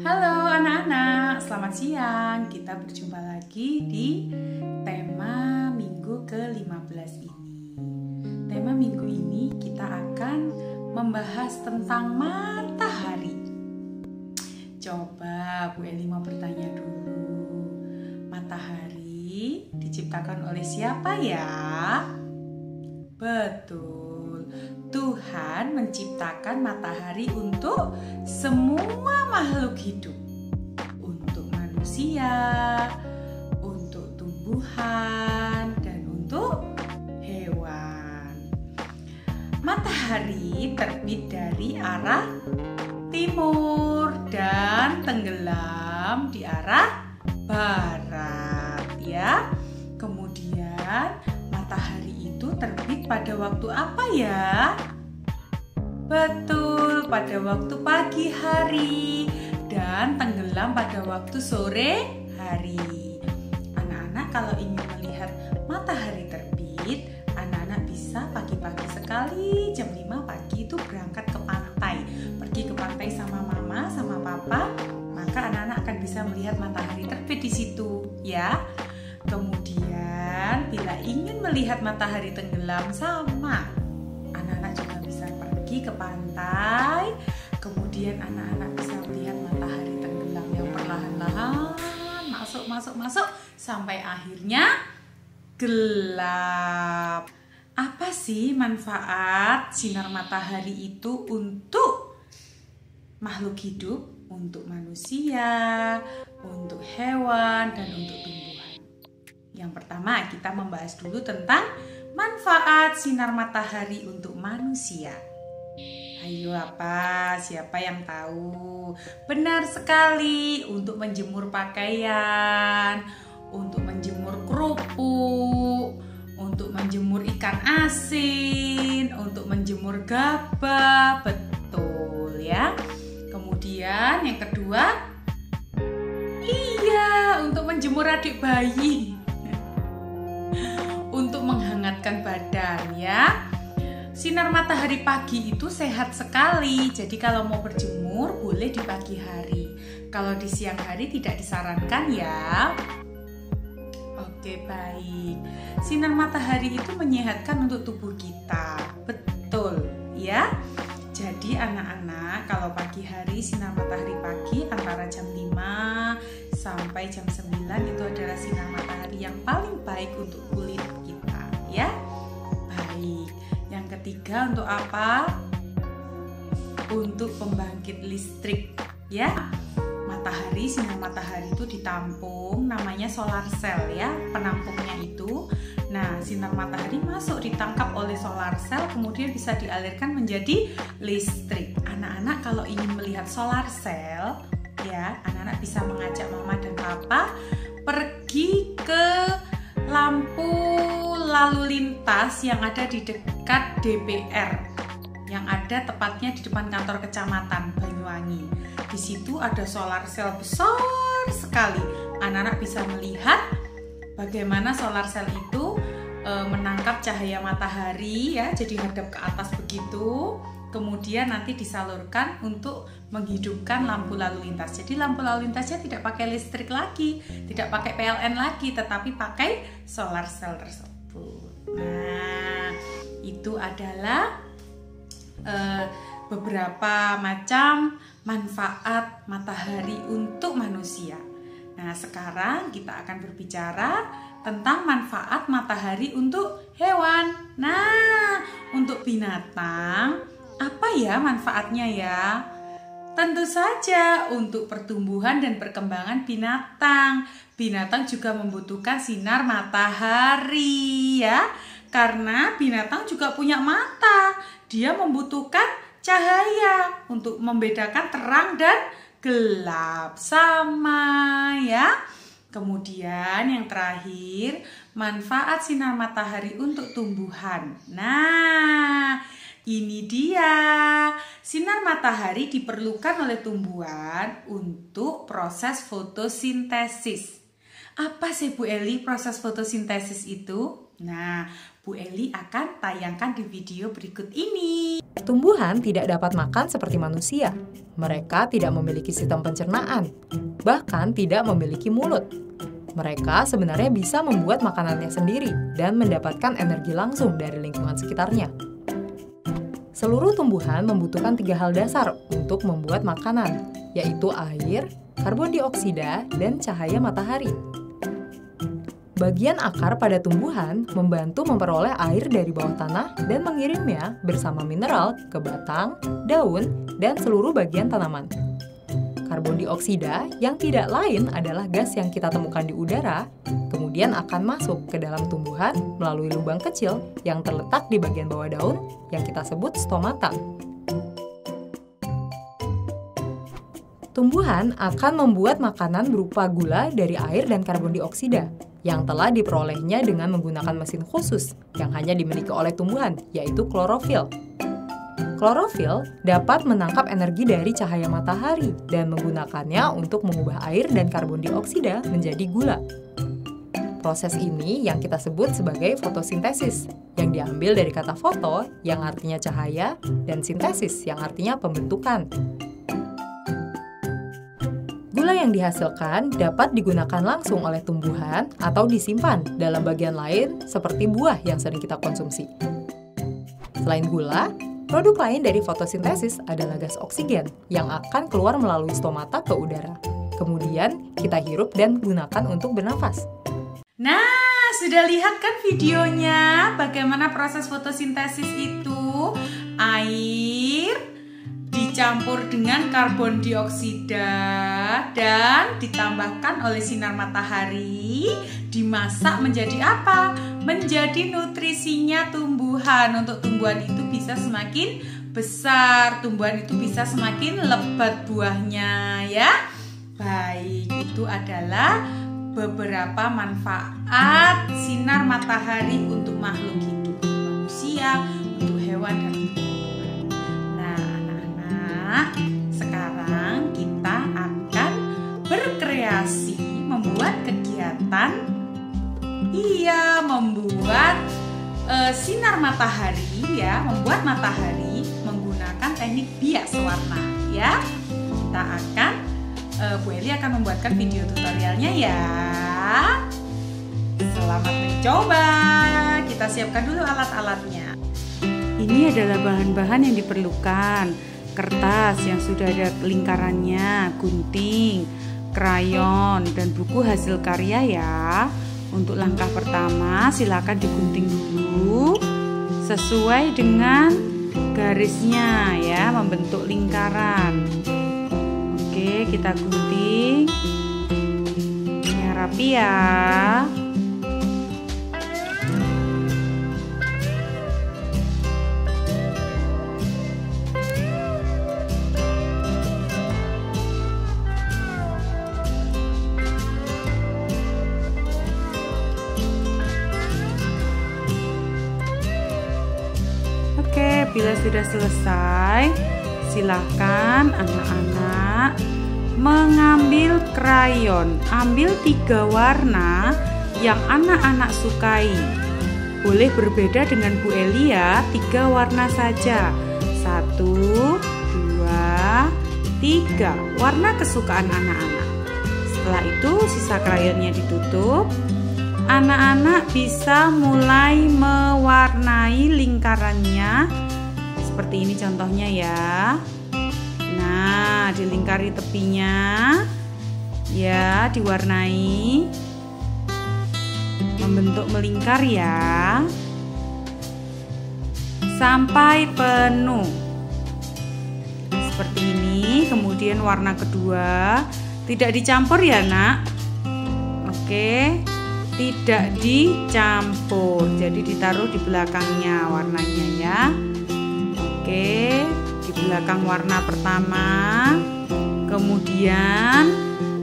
Halo anak-anak, selamat siang. Kita berjumpa lagi di tema minggu ke-15 ini. Tema minggu ini kita akan membahas tentang matahari. Coba Bu Eli mau bertanya dulu. Matahari diciptakan oleh siapa ya? Betul, Tuhan menciptakan matahari untuk semua makhluk hidup. Untuk manusia, untuk tumbuhan, dan untuk hewan. Matahari terbit dari arah timur dan tenggelam di arah barat, ya. Kemudian matahari itu terbit pada waktu apa ya? Betul, pada waktu pagi hari dan tenggelam pada waktu sore hari. Anak-anak kalau ingin melihat matahari terbit, anak-anak bisa pagi-pagi sekali jam 5 pagi itu berangkat ke pantai. Pergi ke pantai sama mama, sama papa, maka anak-anak akan bisa melihat matahari terbit di situ, ya. Kemudian bila ingin melihat matahari tenggelam sama, anak-anak juga bisa pergi ke pantai. Kemudian anak-anak bisa melihat matahari tenggelam yang perlahan-lahan masuk sampai akhirnya gelap. Apa sih manfaat sinar matahari itu untuk makhluk hidup, untuk manusia, untuk hewan, dan untuk tumbuhan? Yang pertama, kita membahas dulu tentang manfaat sinar matahari untuk manusia. Ayo apa? Siapa yang tahu? Benar sekali, untuk menjemur pakaian, untuk menjemur kerupuk, untuk menjemur ikan asin, untuk menjemur gabah. Betul ya. Kemudian yang kedua, iya, untuk menjemur adik bayi. Untuk menghangatkan badan, ya. Sinar matahari pagi itu sehat sekali. Jadi kalau mau berjemur boleh di pagi hari. Kalau di siang hari tidak disarankan ya. Oke, baik. Sinar matahari itu menyehatkan untuk tubuh kita. Betul, ya. Jadi anak-anak kalau pagi hari sinar matahari pagi antara jam 5 sampai jam 9 itu adalah sinar matahari yang paling baik untuk kulit kita, ya. Baik. Yang ketiga untuk apa? Untuk pembangkit listrik, ya. Matahari, sinar matahari itu ditampung, namanya solar cell ya, penampungnya itu. Nah, sinar matahari masuk ditangkap oleh solar cell, kemudian bisa dialirkan menjadi listrik. Anak-anak kalau ingin melihat solar cell, ya, anak-anak bisa mengajak mama dan papa pergi ke lampu lalu lintas yang ada di dekat DPR, yang ada tepatnya di depan kantor kecamatan Banyuwangi. Di situ ada solar cell besar sekali. Anak-anak bisa melihat bagaimana solar cell itu menangkap cahaya matahari ya, jadi hadap ke atas begitu. Kemudian nanti disalurkan untuk menghidupkan lampu lalu lintas. Jadi lampu lalu lintasnya tidak pakai listrik lagi, tidak pakai PLN lagi, tetapi pakai solar cell tersebut. Nah, itu adalah beberapa macam manfaat matahari untuk manusia. Nah, sekarang kita akan berbicara tentang manfaat matahari untuk hewan. Nah, untuk binatang, apa ya manfaatnya ya? Tentu saja untuk pertumbuhan dan perkembangan binatang. Binatang juga membutuhkan sinar matahari ya. Karena binatang juga punya mata. Dia membutuhkan cahaya untuk membedakan terang dan gelap. Sama ya. Kemudian yang terakhir, manfaat sinar matahari untuk tumbuhan. Nah, ini dia. Sinar matahari diperlukan oleh tumbuhan untuk proses fotosintesis. Apa sih Bu Eli proses fotosintesis itu? Nah, Bu Eli akan tayangkan di video berikut ini. Tumbuhan tidak dapat makan seperti manusia. Mereka tidak memiliki sistem pencernaan, bahkan tidak memiliki mulut. Mereka sebenarnya bisa membuat makanannya sendiri dan mendapatkan energi langsung dari lingkungan sekitarnya. Seluruh tumbuhan membutuhkan 3 hal dasar untuk membuat makanan, yaitu air, karbon dioksida, dan cahaya matahari. Bagian akar pada tumbuhan membantu memperoleh air dari bawah tanah dan mengirimnya bersama mineral ke batang, daun, dan seluruh bagian tanaman. Karbon dioksida yang tidak lain adalah gas yang kita temukan di udara, kemudian akan masuk ke dalam tumbuhan melalui lubang kecil yang terletak di bagian bawah daun yang kita sebut stomata. Tumbuhan akan membuat makanan berupa gula dari air dan karbon dioksida yang telah diperolehnya dengan menggunakan mesin khusus yang hanya dimiliki oleh tumbuhan, yaitu klorofil. Klorofil dapat menangkap energi dari cahaya matahari dan menggunakannya untuk mengubah air dan karbon dioksida menjadi gula. Proses ini yang kita sebut sebagai fotosintesis, yang diambil dari kata foto yang artinya cahaya dan sintesis yang artinya pembentukan. Gula yang dihasilkan dapat digunakan langsung oleh tumbuhan atau disimpan dalam bagian lain seperti buah yang sering kita konsumsi. Selain gula, produk lain dari fotosintesis adalah gas oksigen yang akan keluar melalui stomata ke udara. Kemudian kita hirup dan gunakan untuk bernafas. Nah, sudah lihat kan videonya bagaimana proses fotosintesis itu? Air dicampur dengan karbon dioksida dan ditambahkan oleh sinar matahari, dimasak menjadi apa? Menjadi nutrisinya tumbuhan. Untuk tumbuhan itu bisa semakin besar, tumbuhan itu bisa semakin lebat buahnya ya. Baik, itu adalah beberapa manfaat sinar matahari untuk makhluk hidup, manusia, untuk hewan dan tumbuhan. Nah, anak-anak, sekarang kita akan berkreasi membuat kegiatan, membuat sinar matahari ya, membuat matahari menggunakan teknik bias warna ya. Kita akan Bu Eli akan membuatkan video tutorialnya ya. Selamat mencoba. Kita siapkan dulu alat-alatnya. Ini adalah bahan-bahan yang diperlukan. Kertas yang sudah ada lingkarannya, gunting, krayon, dan buku hasil karya ya. Untuk langkah pertama silakan digunting dulu sesuai dengan garisnya ya, membentuk lingkaran. Oke, kita gunting yang rapi ya. Oke, bila sudah selesai, silahkan anak-anak mengambil krayon. Ambil 3 warna yang anak-anak sukai. Boleh berbeda dengan Bu Eli ya, 3 warna saja. 1, 2, 3 warna kesukaan anak-anak. Setelah itu sisa krayonnya ditutup. Anak-anak bisa mulai mewarnai lingkarannya seperti ini contohnya ya. Nah, dilingkari tepinya ya, diwarnai membentuk melingkar ya sampai penuh seperti ini. Kemudian warna kedua tidak dicampur ya nak. Oke, tidak dicampur, jadi ditaruh di belakangnya warnanya ya. Oke, di belakang warna pertama, kemudian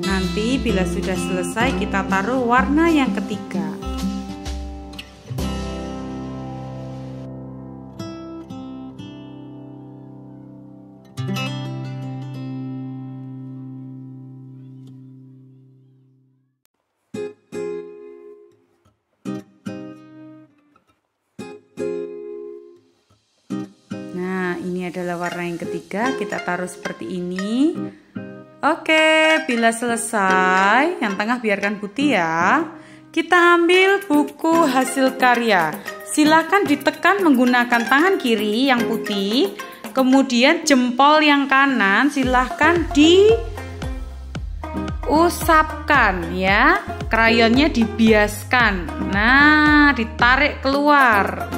nanti bila sudah selesai kita taruh warna yang ketiga. adalah warna yang ketiga, kita taruh seperti ini. Oke, bila selesai, yang tengah biarkan putih ya. Kita ambil buku hasil karya. Silakan ditekan menggunakan tangan kiri yang putih. Kemudian jempol yang kanan silahkan diusapkan ya. Krayonnya dibiaskan. Nah, ditarik keluar.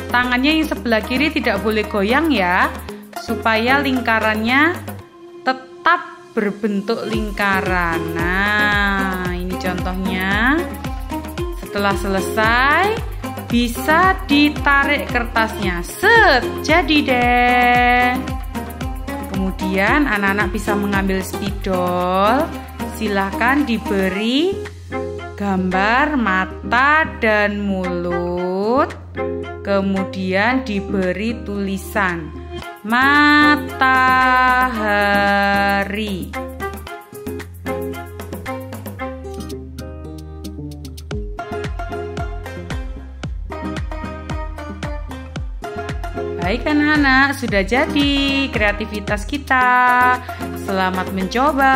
Tangannya yang sebelah kiri tidak boleh goyang ya, supaya lingkarannya tetap berbentuk lingkaran. Nah, ini contohnya. Setelah selesai, bisa ditarik kertasnya. Set, jadi deh. Kemudian anak-anak bisa mengambil spidol. Silahkan diberi gambar mata dan mulut. Kemudian diberi tulisan matahari. Baik anak-anak, sudah jadi kreativitas kita. Selamat mencoba.